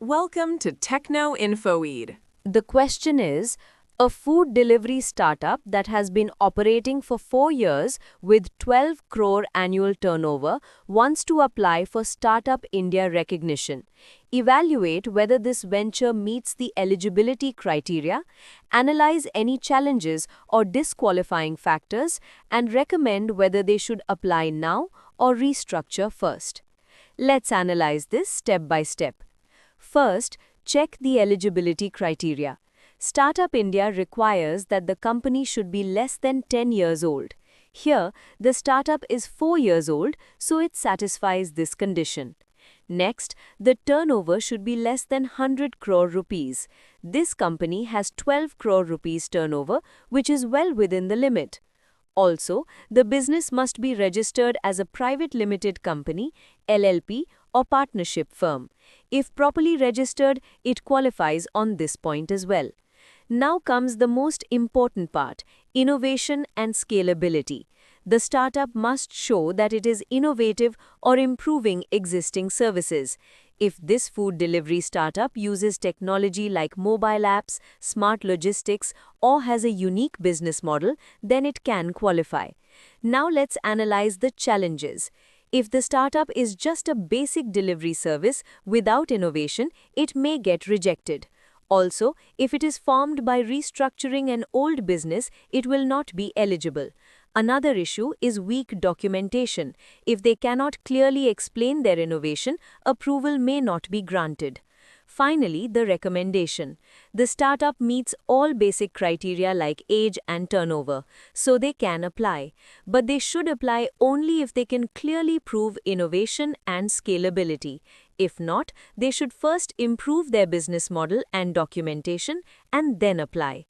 Welcome to Techno InfoWeed. The question is, a food delivery startup that has been operating for 4 years with 12 crore annual turnover wants to apply for Startup India recognition. Evaluate whether this venture meets the eligibility criteria, analyze any challenges or disqualifying factors, and recommend whether they should apply now or restructure first. Let's analyze this step by step. First, check the eligibility criteria. Startup India requires that the company should be less than 10 years old. Here, the startup is 4 years old, so it satisfies this condition. Next, the turnover should be less than 100 crore rupees. This company has 12 crore rupees turnover, which is well within the limit. Also, the business must be registered as a private limited company, LLP, or partnership firm. If properly registered, it qualifies on this point as well. Now comes the most important part, innovation and scalability. The startup must show that it is innovative or improving existing services. If this food delivery startup uses technology like mobile apps, smart logistics, or has a unique business model, then it can qualify. Now let's analyze the challenges. If the startup is just a basic delivery service without innovation, it may get rejected. Also, if it is formed by restructuring an old business, it will not be eligible. Another issue is weak documentation. If they cannot clearly explain their innovation, approval may not be granted. Finally, the recommendation. The startup meets all basic criteria like age and turnover, so they can apply. But they should apply only if they can clearly prove innovation and scalability. If not, they should first improve their business model and documentation and then apply.